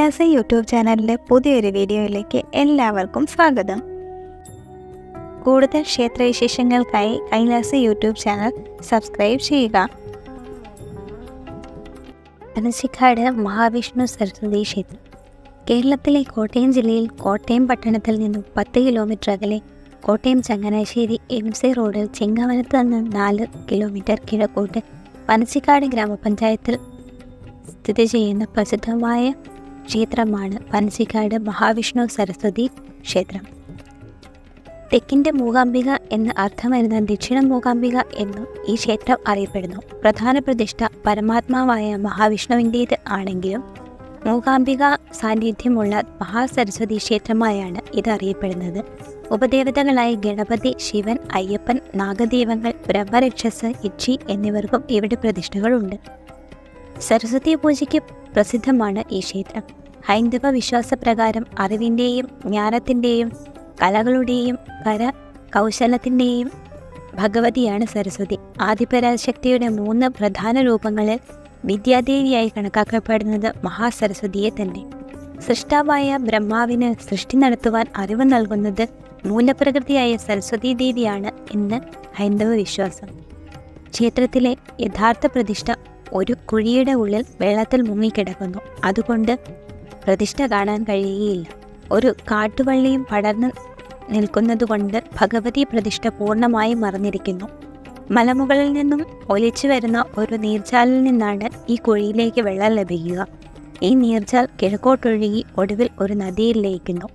Kailasa YouTube ചാനലിലെ പുതിയൊരു വീഡിയോയിലേക്ക് എല്ലാവർക്കും സ്വാഗതം. കൂടുതൽ ക്ഷേത്രവിശേഷങ്ങൾക്കായി കൈലാസ യൂട്യൂബ് ചാനൽ സബ്സ്ക്രൈബ് ചെയ്യുക. പനച്ചിക്കാട് മഹാവിഷ്ണു സരസ്വതി ക്ഷേത്രം കേരളത്തിലെ കോട്ടയം ജില്ലയിൽ കോട്ടയം പട്ടണത്തിൽ നിന്നും 10 കിലോമീറ്റർ അകലെ കോട്ടയം ചങ്ങനാശ്ശേരി എംസി റോഡിൽ ചെങ്ങവനത്ത് നിന്ന് 4 കിലോമീറ്റർ കിഴക്കോട്ട് പനച്ചിക്കാട് ഗ്രാമപഞ്ചായത്തിൽ സ്ഥിതി ചെയ്യുന്ന പ്രസിദ്ധമായ ക്ഷേത്രമാണ് പനച്ചിക്കാട് മഹാവിഷ്ണു സരസ്വതി ക്ഷേത്രം. തെക്കിൻ്റെ മൂകാംബിക എന്ന് അർത്ഥം വരുന്ന ദക്ഷിണ മൂകാംബിക എന്നും ഈ ക്ഷേത്രം അറിയപ്പെടുന്നു. പ്രധാന പ്രതിഷ്ഠ പരമാത്മാവായ മഹാവിഷ്ണുവിൻ്റേത് ആണെങ്കിലും മൂകാംബിക സാന്നിധ്യമുള്ള മഹാസരസ്വതി ക്ഷേത്രമായാണ് ഇത് അറിയപ്പെടുന്നത്. ഉപദേവതകളായ ഗണപതി, ശിവൻ, അയ്യപ്പൻ, നാഗദൈവങ്ങൾ, ബ്രഹ്മരക്ഷസ്, യക്ഷി എന്നിവർക്കും ഇവിടെ പ്രതിഷ്ഠകളുണ്ട്. സരസ്വതി പൂജയ്ക്ക് പ്രസിദ്ധമാണ് ഈ ക്ഷേത്രം. ഹൈന്ദവ വിശ്വാസപ്രകാരം അറിവിൻ്റെയും ജ്ഞാനത്തിൻ്റെയും കലകളുടെയും കൗശലത്തിൻ്റെയും ഭഗവതിയാണ് സരസ്വതി. ആദിപരാശക്തിയുടെ 3 പ്രധാന രൂപങ്ങളിൽ വിദ്യാദേവിയായി കണക്കാക്കപ്പെടുന്നത് മഹാസരസ്വതിയെ തന്നെ. സൃഷ്ടാവായ ബ്രഹ്മാവിന് സൃഷ്ടി നടത്തുവാൻ അറിവ് നൽകുന്നത് മൂലപ്രകൃതിയായ സരസ്വതി ദേവിയാണ് എന്ന് ഹൈന്ദവ വിശ്വാസം. ക്ഷേത്രത്തിലെ യഥാർത്ഥ പ്രതിഷ്ഠ ഒരു കുഴിയുടെ ഉള്ളിൽ വെള്ളത്തിൽ മുങ്ങിക്കിടക്കുന്നു. അതുകൊണ്ട് പ്രതിഷ്ഠ കാണാൻ കഴിയുകയില്ല. ഒരു കാട്ടുവള്ളിയും പടർന്ന് നിൽക്കുന്നതുകൊണ്ട് ഭഗവതി പ്രതിഷ്ഠ പൂർണ്ണമായും മറഞ്ഞിരിക്കുന്നു. മലമുകളിൽ നിന്നും ഒലിച്ചു വരുന്ന ഒരു നീർച്ചാലിൽ നിന്നാണ് ഈ കുഴിയിലേക്ക് വെള്ളം ലഭിക്കുക. ഈ നീർച്ചാൽ കിഴക്കോട്ടൊഴുകി ഒടുവിൽ ഒരു നദിയിൽ ലയിക്കുന്നു.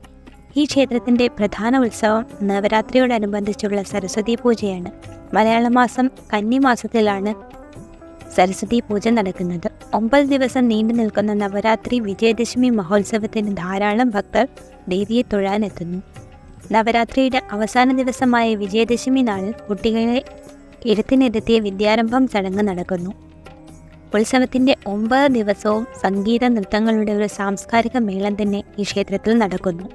ഈ ക്ഷേത്രത്തിൻ്റെ പ്രധാന ഉത്സവം നവരാത്രിയോടനുബന്ധിച്ചുള്ള സരസ്വതി പൂജയാണ്. മലയാള മാസം കന്നിമാസത്തിലാണ് സരസ്വതി പൂജ നടക്കുന്നത്. 9 ദിവസം നീണ്ടു നിൽക്കുന്ന നവരാത്രി വിജയദശമി മഹോത്സവത്തിന് ധാരാളം ഭക്തർ ദേവിയെ തൊഴാനെത്തുന്നു. നവരാത്രിയുടെ അവസാന ദിവസമായ വിജയദശമി നാളിൽ കുട്ടികളെ ഇരുത്തിനിരുത്തിയ വിദ്യാരംഭം ചടങ്ങ് നടക്കുന്നു. ഉത്സവത്തിൻ്റെ 9 ദിവസവും സംഗീത നൃത്തങ്ങളുടെ ഒരു സാംസ്കാരിക മേളം തന്നെ ഈ ക്ഷേത്രത്തിൽ നടക്കുന്നു.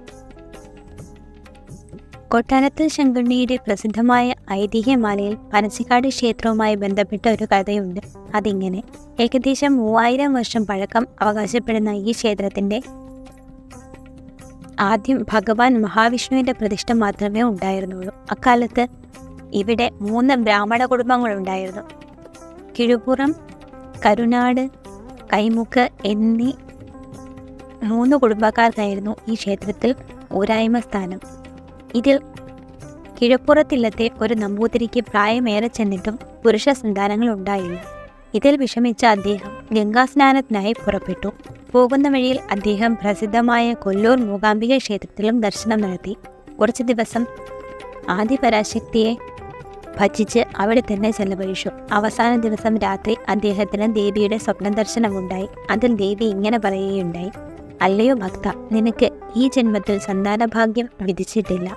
കൊട്ടാരത്തിൽ ശങ്കുണ്ണിയുടെ പ്രസിദ്ധമായ ഐതിഹ്യമാലയിൽ പനച്ചിക്കാട് ക്ഷേത്രവുമായി ബന്ധപ്പെട്ട ഒരു കഥയുണ്ട്. അതിങ്ങനെ: ഏകദേശം 3000 വർഷം പഴക്കം അവകാശപ്പെടുന്ന ഈ ക്ഷേത്രത്തിൻ്റെ ആദ്യം ഭഗവാൻ മഹാവിഷ്ണുവിൻ്റെ പ്രതിഷ്ഠ മാത്രമേ ഉണ്ടായിരുന്നുള്ളൂ. അക്കാലത്ത് ഇവിടെ 3 ബ്രാഹ്മണ കുടുംബങ്ങളുണ്ടായിരുന്നു. കിഴുപുറം, കരുനാട്, കൈമുക്ക് എന്നീ 3 കുടുംബക്കാർക്കായിരുന്നു ഈ ക്ഷേത്രത്തിൽ ഊരായ്മ സ്ഥാനം. ഇതിൽ കിഴപ്പുറത്തില്ലത്തെ ഒരു നമ്പൂതിരിക്ക് പ്രായമേറെ ചെന്നിട്ടും പുരുഷ സന്താനങ്ങൾ ഉണ്ടായില്ല. ഇതിൽ വിഷമിച്ച അദ്ദേഹം ഗംഗാസ്നാനത്തിനായി പുറപ്പെട്ടു. പോകുന്ന വഴിയിൽ അദ്ദേഹം പ്രസിദ്ധമായ കൊല്ലൂർ മൂകാംബിക ക്ഷേത്രത്തിലും ദർശനം നടത്തി. കുറച്ച് ദിവസം ആദിപരാശക്തിയെ ഭജിച്ച് അവിടെ തന്നെ ചെലവഴിച്ചു. അവസാന ദിവസം രാത്രി അദ്ദേഹത്തിന് ദേവിയുടെ സ്വപ്ന ദർശനമുണ്ടായി. അതിൽ ദേവി ഇങ്ങനെ പറയുകയുണ്ടായി: അല്ലയോ ഭക്ത, നിനക്ക് ഈ ജന്മത്തിൽ സന്താനഭാഗ്യം വിധിച്ചിട്ടില്ല.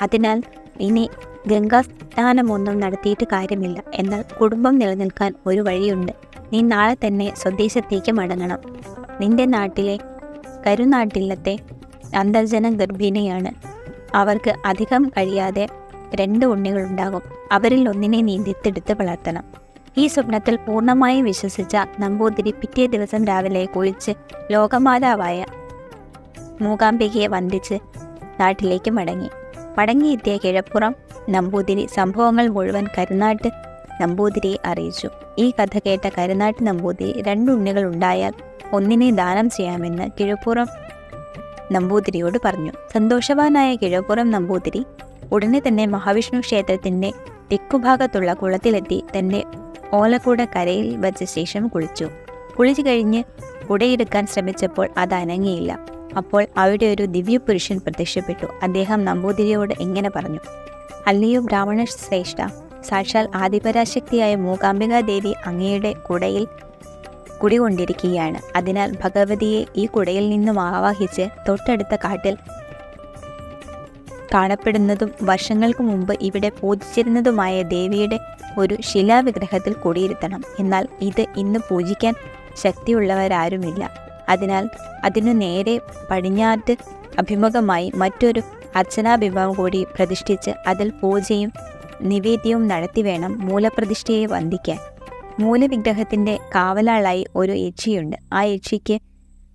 അതിനാൽ ഇനി ഗംഗാസ്നാനമൊന്നും നടത്തിയിട്ട് കാര്യമില്ല. എന്നാൽ കുടുംബം നിലനിൽക്കാൻ ഒരു വഴിയുണ്ട്. നീ നാളെ തന്നെ സ്വദേശത്തേക്ക് മടങ്ങണം. നിന്റെ നാട്ടിലെ കരുനാട്ടിലത്തെ അന്തർജന ഗർഭിണിയാണ്. അവർക്ക് അധികം കഴിയാതെ 2 ഉണ്ണികളുണ്ടാകും. അവരിൽ ഒന്നിനെ നീ ദത്തെടുത്ത് വളർത്തണം. ഈ സ്വപ്നത്തിൽ പൂർണ്ണമായും വിശ്വസിച്ച നമ്പൂതിരി പിറ്റേ ദിവസം രാവിലെ കുളിച്ച് ലോകമാതാവായ മൂകാംബികയെ വന്ദിച്ച് നാട്ടിലേക്ക് മടങ്ങിയെത്തിയ കിഴപ്പുറം നമ്പൂതിരി സംഭവങ്ങൾ മുഴുവൻ കരുനാട്ട് നമ്പൂതിരിയെ അറിയിച്ചു. ഈ കഥ കേട്ട കരുനാട്ട് നമ്പൂതിരി 2 ഉണ്ണികൾ ഉണ്ടായാൽ ഒന്നിനെ ദാനം ചെയ്യാമെന്ന് കിഴപ്പുറം നമ്പൂതിരിയോട് പറഞ്ഞു. സന്തോഷവാനായ കിഴപ്പുറം നമ്പൂതിരി ഉടനെ തന്നെ മഹാവിഷ്ണു ക്ഷേത്രത്തിൻ്റെ തെക്കുഭാഗത്തുള്ള കുളത്തിലെത്തി തൻ്റെ ഓലക്കൂട കരയിൽ വച്ച ശേഷം കുളിച്ചു കഴിഞ്ഞ് കുടയെടുക്കാൻ ശ്രമിച്ചപ്പോൾ അത് അനങ്ങിയില്ല. അപ്പോൾ അവിടെ ഒരു ദിവ്യപുരുഷൻ പ്രത്യക്ഷപ്പെട്ടു. അദ്ദേഹം നമ്പൂതിരിയോട് ഇങ്ങനെ പറഞ്ഞു: അല്ലയോ ബ്രാഹ്മണ ശ്രേഷ്ഠ, സാക്ഷാൽ ആദിപരാശക്തിയായ മൂകാംബികാദേവി അങ്ങയുടെ കുടയിൽ കുടികൊണ്ടിരിക്കുകയാണ്. അതിനാൽ ഭഗവതിയെ ഈ കുടയിൽ നിന്നും ആവാഹിച്ച് തൊട്ടടുത്ത കാട്ടിൽ കാണപ്പെടുന്നതും വർഷങ്ങൾക്ക് മുമ്പ് ഇവിടെ പൂജിച്ചിരുന്നതുമായ ദേവിയുടെ ഒരു ശിലാവിഗ്രഹത്തിൽ കുടിയിരുത്തണം. എന്നാൽ ഇത് ഇന്ന് പൂജിക്കാൻ ശക്തിയുള്ളവരാരുമില്ല. അതിനാൽ അതിനു നേരെ പടിഞ്ഞാറ്റ് അഭിമുഖമായി മറ്റൊരു അർച്ചനാബിംബം കൂടി പ്രതിഷ്ഠിച്ച് അതിൽ പൂജയും നിവേദ്യവും നടത്തി വേണം മൂലപ്രതിഷ്ഠയെ വന്ദിക്കാൻ. മൂലവിഗ്രഹത്തിൻ്റെ കാവലാളായി ഒരു യക്ഷിയുണ്ട്. ആ യക്ഷിക്ക്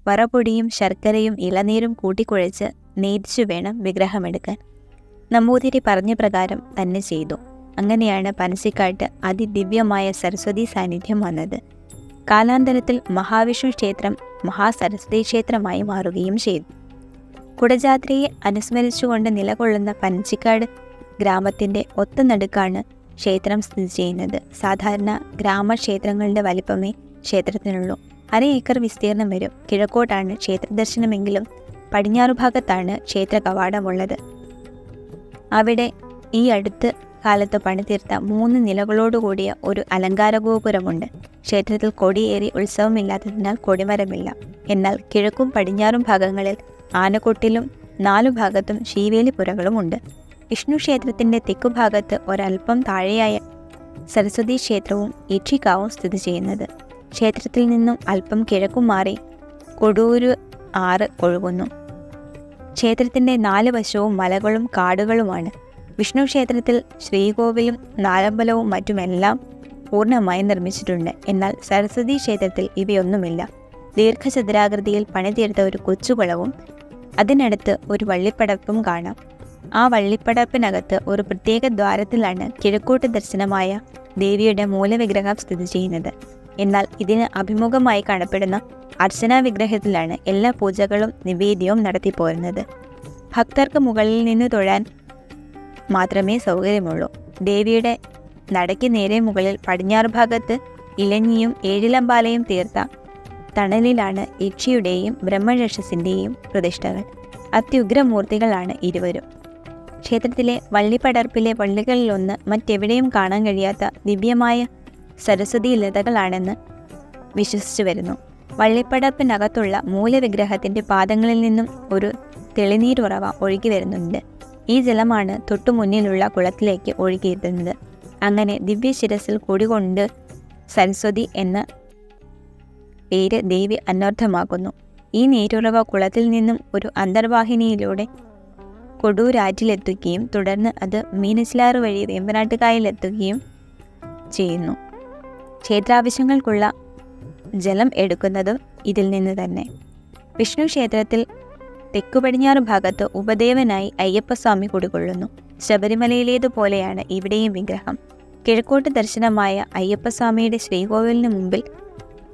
വറപൊടിയും ശർക്കരയും ഇളനീരും കൂട്ടിക്കുഴച്ച് നേതിച്ചു വേണം വിഗ്രഹമെടുക്കാൻ. നമ്പൂതിരി പറഞ്ഞ പ്രകാരം തന്നെ ചെയ്തു. അങ്ങനെയാണ് പനച്ചിക്കാട്ട് അതിദിവ്യമായ സരസ്വതി സാന്നിധ്യം വന്നത്. കാലാന്തരത്തിൽ മഹാവിഷ്ണു ക്ഷേത്രം മഹാസരസ്വതി ക്ഷേത്രമായി മാറുകയും ചെയ്തു. കുടജാത്രയെ അനുസ്മരിച്ചുകൊണ്ട് നിലകൊള്ളുന്ന പനച്ചിക്കാട് ഗ്രാമത്തിൻ്റെ ഒത്തനടുക്കാണ് ക്ഷേത്രം സ്ഥിതി ചെയ്യുന്നത്. സാധാരണ ഗ്രാമക്ഷേത്രങ്ങളുടെ വലിപ്പമേ ക്ഷേത്രത്തിനുള്ളൂ. 1/2 ഏക്കർ വിസ്തീർണം വരും. കിഴക്കോട്ടാണ് ക്ഷേത്രദർശനമെങ്കിലും പടിഞ്ഞാറു ഭാഗത്താണ് ക്ഷേത്ര കവാടമുള്ളത്. അവിടെ ഈ അടുത്ത കാലത്ത് പണിതീർത്ത 3 നിലകളോടുകൂടിയ ഒരു അലങ്കാര ഗോപുരമുണ്ട്. ക്ഷേത്രത്തിൽ കൊടിയേറി ഉത്സവമില്ലാത്തതിനാൽ കൊടിമരമില്ല. എന്നാൽ കിഴക്കും പടിഞ്ഞാറും ഭാഗങ്ങളിൽ ആനക്കൊട്ടിലും 4 ഭാഗത്തും ശീവേലിപ്പുരകളുമുണ്ട്. വിഷ്ണു ക്ഷേത്രത്തിൻ്റെ തെക്കുഭാഗത്ത് ഒരൽപ്പം താഴെയായ സരസ്വതി ക്ഷേത്രവും ഇക്ഷിക്കാവും സ്ഥിതി ചെയ്യുന്നത്. ക്ഷേത്രത്തിൽ നിന്നും അല്പം കിഴക്കും മാറി കൊടൂരു ആറ് ഒഴുകുന്നു. ക്ഷേത്രത്തിൻ്റെ 4 വശവും മലകളും കാടുകളുമാണ്. വിഷ്ണു ക്ഷേത്രത്തിൽ ശ്രീകോവിലും നാലമ്പലവും മറ്റുമെല്ലാം പൂർണ്ണമായി നിർമ്മിച്ചിട്ടുണ്ട്. എന്നാൽ സരസ്വതി ക്ഷേത്രത്തിൽ ഇവയൊന്നുമില്ല. ദീർഘചതുരാകൃതിയിൽ പണിതീർത്ത ഒരു കൊച്ചുകുളവും അതിനടുത്ത് ഒരു വള്ളിപ്പടർപ്പും കാണാം. ആ വള്ളിപ്പടർപ്പിനകത്ത് ഒരു പ്രത്യേക ദ്വാരത്തിലാണ് കിഴക്കോട്ട് ദർശനമായ ദേവിയുടെ മൂലവിഗ്രഹം സ്ഥിതി ചെയ്യുന്നത്. എന്നാൽ ഇതിന് അഭിമുഖമായി കാണപ്പെടുന്ന അർച്ചനാ വിഗ്രഹത്തിലാണ് എല്ലാ പൂജകളും നിവേദ്യവും നടത്തിപ്പോരുന്നത്. ഭക്തർക്ക് മുകളിൽ നിന്ന് തൊഴാൻ മാത്രമേ സൗകര്യമുള്ളൂ. ദേവിയുടെ നടയ്ക്ക് നേരെ മുകളിൽ പടിഞ്ഞാറ് ഭാഗത്ത് ഇലഞ്ഞിയും ഏഴിലമ്പാലയും തീർത്ത തണലിലാണ് യക്ഷിയുടെയും ബ്രഹ്മരക്ഷസിൻ്റെയും പ്രതിഷ്ഠകൾ. അത്യുഗ്രമൂർത്തികളാണ് ഇരുവരും. ക്ഷേത്രത്തിലെ വള്ളിപ്പടർപ്പിലെ വള്ളികളിലൊന്ന് മറ്റെവിടെയും കാണാൻ കഴിയാത്ത ദിവ്യമായ സരസ്വതി ലതകളാണെന്ന് വിശ്വസിച്ചു വരുന്നു. വള്ളിപ്പടർപ്പിനകത്തുള്ള മൂലവിഗ്രഹത്തിൻ്റെ പാദങ്ങളിൽ നിന്നും ഒരു തെളിനീരുറവ ഒഴുകി വരുന്നുണ്ട്. ഈ ജലമാണ് തൊട്ടുമുന്നിലുള്ള കുളത്തിലേക്ക് ഒഴുകിയെത്തുന്നത്. അങ്ങനെ ദിവ്യശിരസിൽ കുടികൊണ്ട് സരസ്വതി എന്ന പേര് ദേവി അനർത്ഥമാക്കുന്നു. ഈ നീരുറവ കുളത്തിൽ നിന്നും ഒരു അന്തർവാഹിനിയിലൂടെ കൊടൂരാറ്റിലെത്തുകയും തുടർന്ന് അത് മീനച്ചിലാറ് വഴി വേമ്പനാട്ടുകായലെത്തുകയും ചെയ്യുന്നു. ക്ഷേത്രാവശ്യങ്ങൾക്കുള്ള ജലം എടുക്കുന്നതും ഇതിൽ നിന്ന് തന്നെ. വിഷ്ണു ക്ഷേത്രത്തിൽ തെക്കു പടിഞ്ഞാറ് ഭാഗത്ത് ഉപദേവനായി അയ്യപ്പസ്വാമി കുടികൊള്ളുന്നു. ശബരിമലയിലേതുപോലെയാണ് ഇവിടെയും വിഗ്രഹം. കിഴക്കോട്ട് ദർശനമായ അയ്യപ്പസ്വാമിയുടെ ശ്രീകോവിലിന് മുമ്പിൽ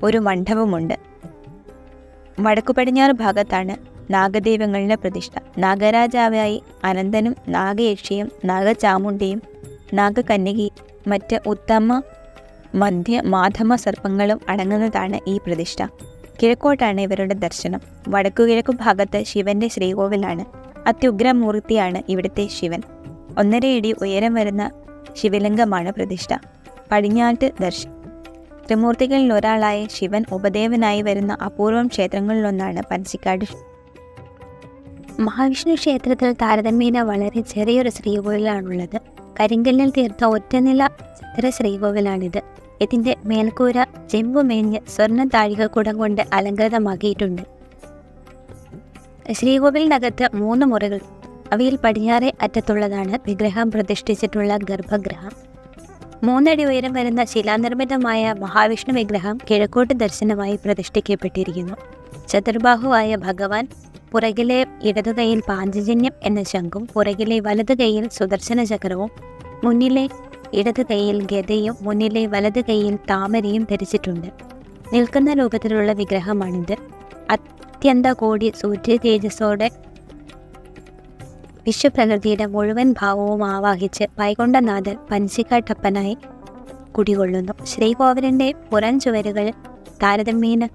ഒരു മണ്ഡപമുണ്ട്. വടക്കു പടിഞ്ഞാറ് ഭാഗത്താണ് നാഗദൈവങ്ങളുടെ പ്രതിഷ്ഠ. നാഗരാജാവായി അനന്തനും നാഗയക്ഷിയും നാഗചാമുണ്ടിയും നാഗകന്യകി മറ്റ് ഉത്തമ മധ്യ മാധമ സർപ്പങ്ങളും അടങ്ങുന്നതാണ് ഈ പ്രതിഷ്ഠ. കിഴക്കോട്ടാണ് ഇവരുടെ ദർശനം. വടക്കുകിഴക്കു ഭാഗത്ത് ശിവന്റെ ശ്രീകോവിലാണ്. അത്യുഗ്രമൂർത്തിയാണ് ഇവിടുത്തെ ശിവൻ. 1.5 അടി ഉയരം വരുന്ന ശിവലിംഗമാണ് പ്രതിഷ്ഠ. പടിഞ്ഞാട്ട് ദർശനം. ത്രിമൂർത്തികളിൽ ഒരാളായ ശിവൻ ഉപദേവനായി വരുന്ന അപൂർവം ക്ഷേത്രങ്ങളിലൊന്നാണ് പനച്ചിക്കാട്. മഹാവിഷ്ണു ക്ഷേത്രത്തിൽ താരതമ്യേന വളരെ ചെറിയൊരു ശ്രീകോവിലാണുള്ളത്. കരിങ്കല്ലിൽ തീർത്ത ഒറ്റനില ചിത്ര ശ്രീകോവിലാണിത്. ഇതിൻ്റെ മേൽക്കൂര ചെമ്പുമേഞ്ഞ് സ്വർണ്ണ താഴികക്കുടം കൊണ്ട് അലങ്കൃതമാക്കിയിട്ടുണ്ട്. ശ്രീകോവിലിനകത്ത് 3 മുറികൾ. അവയിൽ പടിഞ്ഞാറേ അറ്റത്തുള്ളതാണ് വിഗ്രഹം പ്രതിഷ്ഠിച്ചിട്ടുള്ള ഗർഭഗൃഹം. 3 അടി ഉയരം വരുന്ന ശിലാനിർമ്മിതമായ മഹാവിഷ്ണു വിഗ്രഹം കിഴക്കോട്ട് ദർശനമായി പ്രതിഷ്ഠിക്കപ്പെട്ടിരിക്കുന്നു. ചതുർബാഹുവായ ഭഗവാൻ പുറകിലെ ഇടതുകൈയിൽ പാഞ്ചജന്യം എന്ന ശംഖും പുറകിലെ വലതു കൈയിൽ സുദർശന ചക്രവും മുന്നിലെ ഇടതു കൈയിൽ ഗദയും മുന്നിലെ വലതു കൈയിൽ താമരയും ധരിച്ചിട്ടുണ്ട്. നിൽക്കുന്ന രൂപത്തിലുള്ള വിഗ്രഹമാണിത്. അത്യന്ത കോടി സൂര്യ തേജസ്സോടെ വിശ്വപ്രകൃതിയുടെ മുഴുവൻ ഭാവവും ആവാഹിച്ച് വൈകുണ്ഠനാഥൻ പനച്ചിക്കാട്ടപ്പനായി കുടികൊള്ളുന്നു. ശ്രീകോവിലിൻ്റെ പുറം ചുവരുകൾ താരതമ്യേന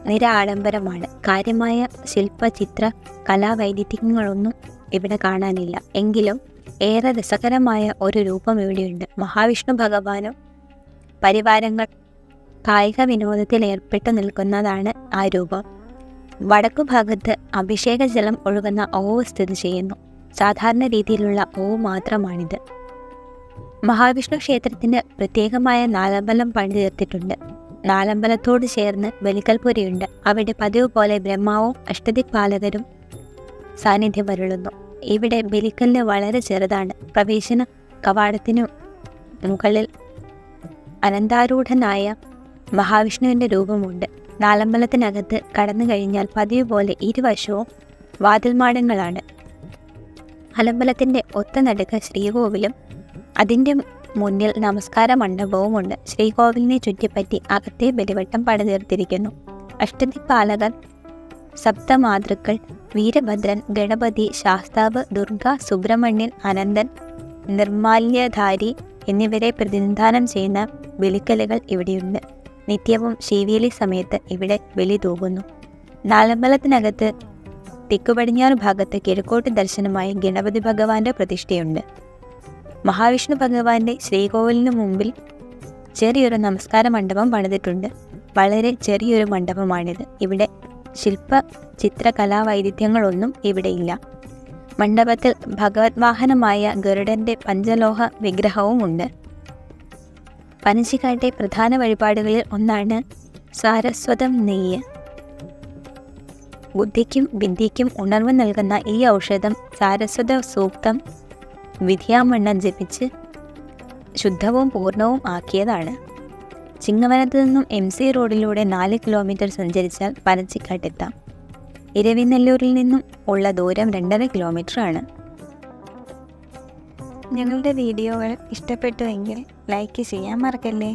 നിരാഡംബരമാണ്. കാര്യമായ ശില്പ ചിത്ര കലാവൈദഗ്ധ്യങ്ങളൊന്നും ഇവിടെ കാണാനില്ല. എങ്കിലും ഏറെ രസകരമായ ഒരു രൂപം ഇവിടെയുണ്ട്. മഹാവിഷ്ണു ഭഗവാനും പരിവാരങ്ങൾ കായിക വിനോദത്തിൽ ഏർപ്പെട്ടു നിൽക്കുന്നതാണ് ആ രൂപം. വടക്കു ഭാഗത്ത് അഭിഷേക ജലം ഒഴുകുന്ന ഓവ് സ്ഥിതി ചെയ്യുന്നു. സാധാരണ രീതിയിലുള്ള ഓവ് മാത്രമാണിത്. മഹാവിഷ്ണു ക്ഷേത്രത്തിന് പ്രത്യേകമായ നാലമ്പലം പണിതീർത്തിട്ടുണ്ട്. നാലമ്പലത്തോട് ചേർന്ന് ബലിക്കൽപുരയുണ്ട്. അവിടെ പതിവ് പോലെ ബ്രഹ്മാവും അഷ്ടദിക്പാലകരും സാന്നിധ്യം വരുളുന്നു. ഇവിടെ ബലിക്കല്ല് വളരെ ചെറുതാണ്. പ്രവേശന കവാടത്തിനു മുകളിൽ അനന്താരൂഢനായ മഹാവിഷ്ണുവിൻ്റെ രൂപമുണ്ട്. നാലമ്പലത്തിനകത്ത് കടന്നു കഴിഞ്ഞാൽ പതിവ് പോലെ ഇരുവശവും വാതിൽമാടങ്ങളാണ്. നാലമ്പലത്തിൻ്റെ ഒത്ത നടുക്ക് ശ്രീകോവിലും അതിൻ്റെ മുന്നിൽ നമസ്കാര മണ്ഡപവുമുണ്ട്. ശ്രീകോവിലിനെ ചുറ്റിപ്പറ്റി അകത്തെ ബലിവട്ടം പണിതീർത്തിരിക്കുന്നു. അഷ്ടദിക്പാലകർ, സപ്തമാതൃക്കൾ, വീരഭദ്രൻ, ഗണപതി, ശാസ്താവ്, ദുർഗ, സുബ്രഹ്മണ്യൻ, അനന്തൻ, നിർമാല്യധാരി എന്നിവരെ പ്രതിനിധാനം ചെയ്യുന്ന ബലിക്കലുകൾ ഇവിടെയുണ്ട്. നിത്യവും ശീവേലി സമയത്ത് ഇവിടെ ബലി തൂകുന്നു. നാലമ്പലത്തിനകത്ത് തെക്കുപടിഞ്ഞാറ് ഭാഗത്ത് കിഴക്കോട്ട് ദർശനമായി ഗണപതി ഭഗവാന്റെ പ്രതിഷ്ഠയുണ്ട്. മഹാവിഷ്ണു ഭഗവാന്റെ ശ്രീകോവിലിനു മുമ്പിൽ ചെറിയൊരു നമസ്കാര മണ്ഡപം പണിതിട്ടുണ്ട്. വളരെ ചെറിയൊരു മണ്ഡപമാണിത്. ഇവിടെ ശില്പ ചിത്രകലാവൈവിധ്യങ്ങളൊന്നും ഇവിടെയില്ല. മണ്ഡപത്തിൽ ഭഗവത് വാഹനമായ ഗരുഡന്റെ പഞ്ചലോഹ വിഗ്രഹവുമുണ്ട്. പനച്ചിക്കാട്ടെ പ്രധാന വഴിപാടുകളിൽ ഒന്നാണ് സാരസ്വതം നെയ്യ്. ബുദ്ധിക്കും വിദ്യയ്ക്കും ഉണർവ് നൽകുന്ന ഈ ഔഷധം സാരസ്വത സൂക്തം വിധിയാമണ്ണം ജപിച്ച് ശുദ്ധവും പൂർണ്ണവും ആക്കിയതാണ്. ചിങ്ങവനത്ത് നിന്നും MC റോഡിലൂടെ 4 കിലോമീറ്റർ സഞ്ചരിച്ചാൽ പനച്ചിക്കാട്ടെത്താം. ഇരവിനെല്ലൂരിൽ നിന്നും ഉള്ള ദൂരം 2.5 കിലോമീറ്റർ ആണ്. ഞങ്ങളുടെ വീഡിയോകൾ ഇഷ്ടപ്പെട്ടുവെങ്കിൽ ലൈക്ക് ചെയ്യാൻ മറക്കല്ലേ.